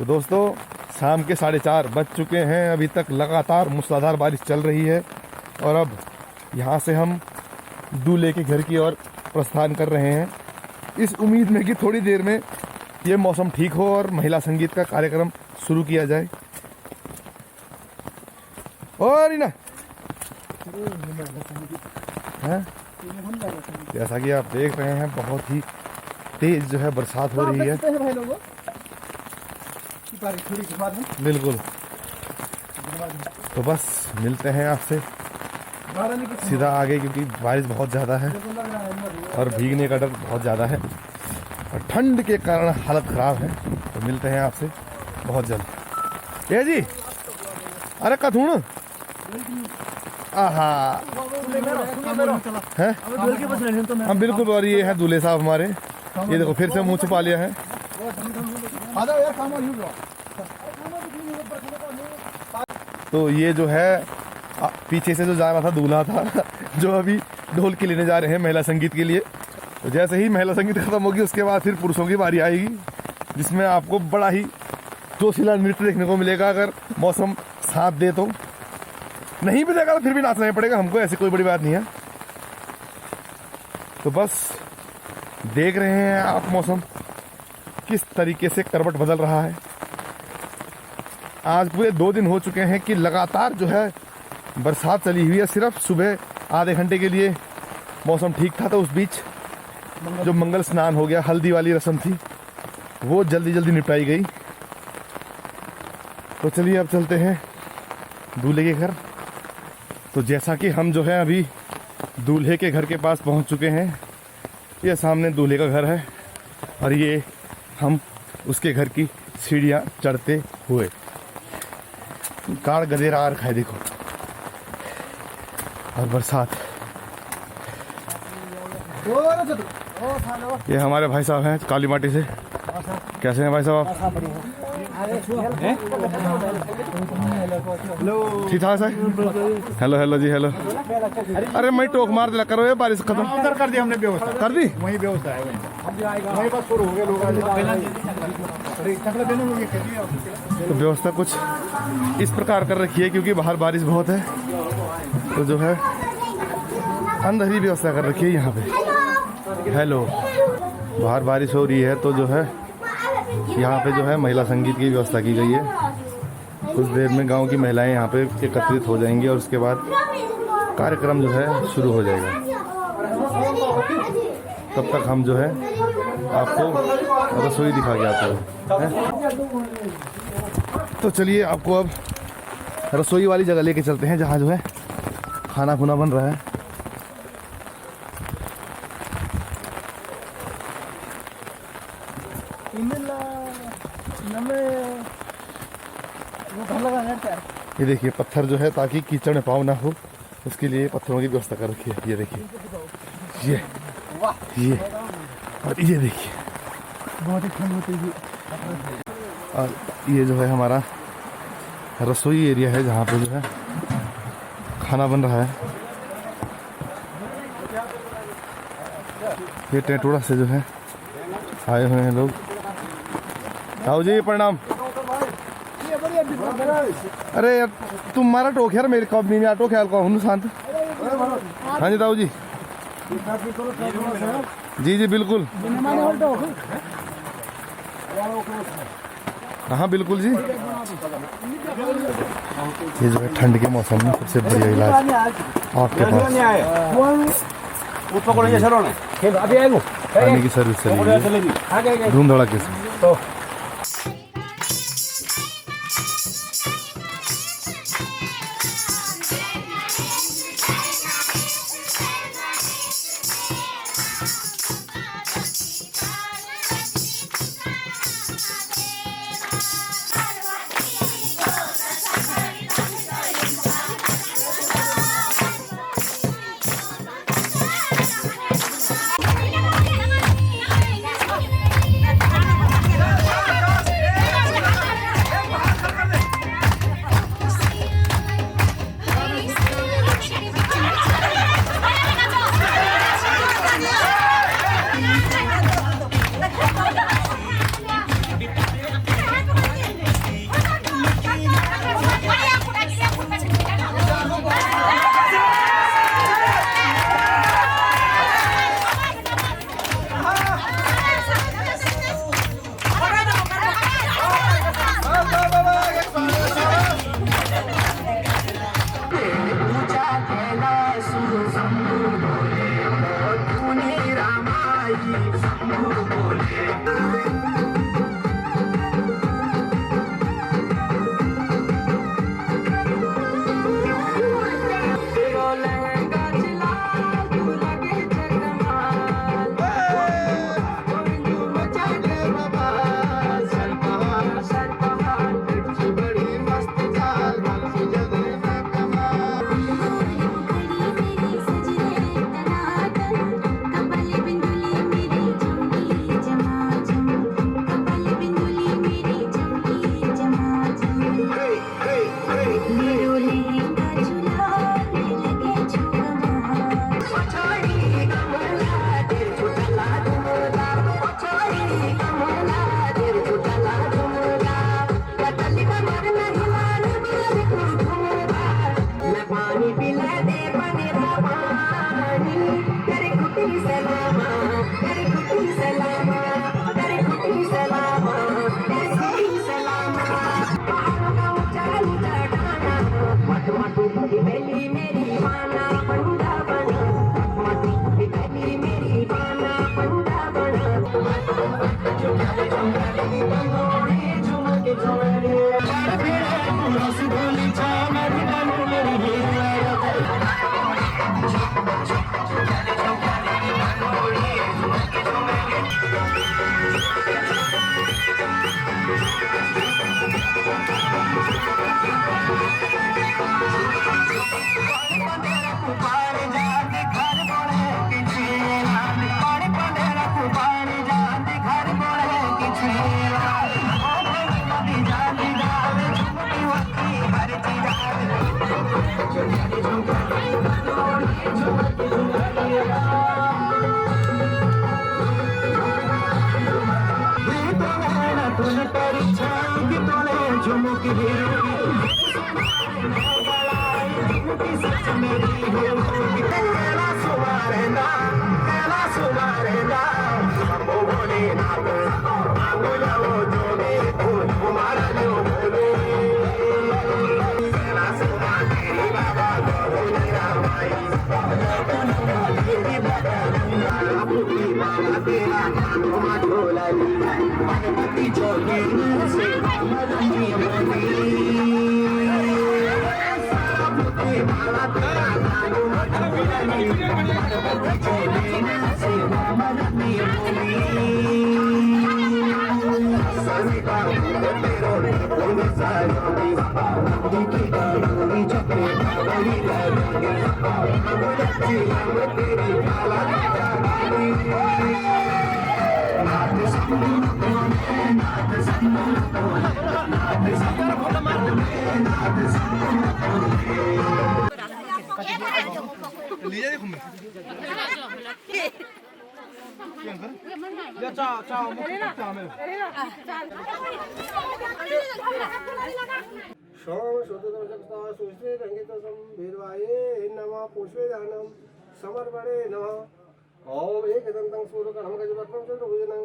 तो दोस्तों शाम के 4:30 बज चुके हैं। अभी तक लगातार मूसलाधार बारिश चल रही है और अब यहाँ से हम दूल्हे के घर की ओर प्रस्थान कर रहे हैं, इस उम्मीद में कि थोड़ी देर में ये मौसम ठीक हो और महिला संगीत का कार्यक्रम शुरू किया जाए। और ना है जैसा कि आप देख रहे हैं बहुत ही तेज जो है बरसात हो रही है। बिल्कुल, तो बस मिलते हैं आपसे सीधा आगे, क्योंकि बारिश बहुत ज़्यादा है और भीगने का डर बहुत ज़्यादा है और ठंड के कारण हालत ख़राब है। तो मिलते हैं आपसे बहुत जल्द। ये जी, अरे कथूण आहा है हम बिल्कुल। और ये है दूल्हे साहब हमारे, ये देखो फिर से मुँह छुपा लिया है। तो ये जो है पीछे से जो जा रहा था दूल्हा था, जो अभी ढोल के लेने जा रहे हैं महिला संगीत के लिए। तो जैसे ही महिला संगीत खत्म होगी उसके बाद फिर पुरुषों की बारी आएगी, जिसमें आपको बड़ा ही जोशीला नृत्य देखने को मिलेगा। अगर मौसम साथ दे तो, नहीं भी देगा तो फिर भी नाचना ही पड़ेगा हमको, ऐसी कोई बड़ी बात नहीं है। तो बस देख रहे हैं आप मौसम किस तरीके से करवट बदल रहा है। आज पूरे 2 दिन हो चुके हैं कि लगातार जो है बरसात चली हुई है। सिर्फ सुबह आधे घंटे के लिए मौसम ठीक था, तो उस बीच जो मंगल स्नान हो गया, हल्दी वाली रस्म थी, वो जल्दी जल्दी निपटाई गई। तो चलिए अब चलते हैं दूल्हे के घर। तो जैसा कि हम जो है अभी दूल्हे के घर के पास पहुंच चुके हैं। ये सामने दूल्हे का घर है और ये हम उसके घर की सीढ़ियां चढ़ते हुए। कार गधेरा आ रखा है देखो, और बरसात। ये हमारे भाई साहब हैं काली माटी से। कैसे हैं भाई साहब आप? ठीक ठाक है। हेलो हेलो जी, हेलो। अरे मैं टोक मार दिला करो, ये बारिश खत्म उधर कर दी हमने, व्यवस्था कर दी। वही व्यवस्था है, वही बस शुरू हो गए लोग। तो व्यवस्था कुछ इस प्रकार कर रखी है, क्योंकि बाहर बारिश बहुत है, तो जो है अंदर ही व्यवस्था कर रखी है यहाँ पे। हेलो, बाहर बारिश हो रही है तो जो है यहाँ पे जो है महिला संगीत की व्यवस्था की गई है। कुछ देर में गांव की महिलाएं यहाँ पे एकत्रित हो जाएंगी और उसके बाद कार्यक्रम जो है शुरू हो जाएगा। तब तक हम जो है आपको रसोई दिखा के आते हैं। तो चलिए आपको अब रसोई वाली जगह लेके चलते हैं, जहाँ जो है खाना खुना बन रहा है। ये देखिए पत्थर जो है, ताकि कीचड़ में पाँव ना हो, उसके लिए पत्थरों की व्यवस्था कर रखी है। ये देखिए, ये और ये देखिए बहुत ही ठंड होती है। और ये जो है हमारा रसोई एरिया है, जहाँ पे जो है खाना बन रहा है। ये टेटोड़ा से जो है आए हुए हैं लोग। ताऊ जी प्रणाम। अरे यार तुम मारा टोक यार, मेरे कब नहीं आटो ख्याल को शांत। हाँ जी ताऊ जी, जी जी बिल्कुल। हाँ बिल्कुल जी। ये जो है ठंड के मौसम में सबसे बढ़िया इलाज आपके पास खाने की सर्विस चली है धूम धड़ाके से। समर्पणे नमः। ओम एकदन्तं सूर्यकर्णं गजवक्त्रं चतुर्भुजं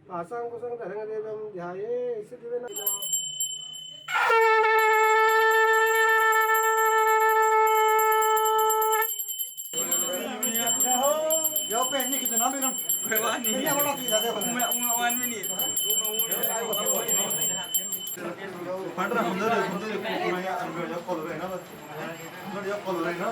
पाशाङ्कुशं धरङ्गदेवं ध्याये सिद्धिविनायकं नमः। Yo pensé que te no vieron. Tenía una actividad de Pandra hundur ya kolore na ya kolore na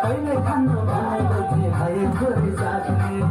पहिले खानु भनेको थिएँ हाय छोरी साथी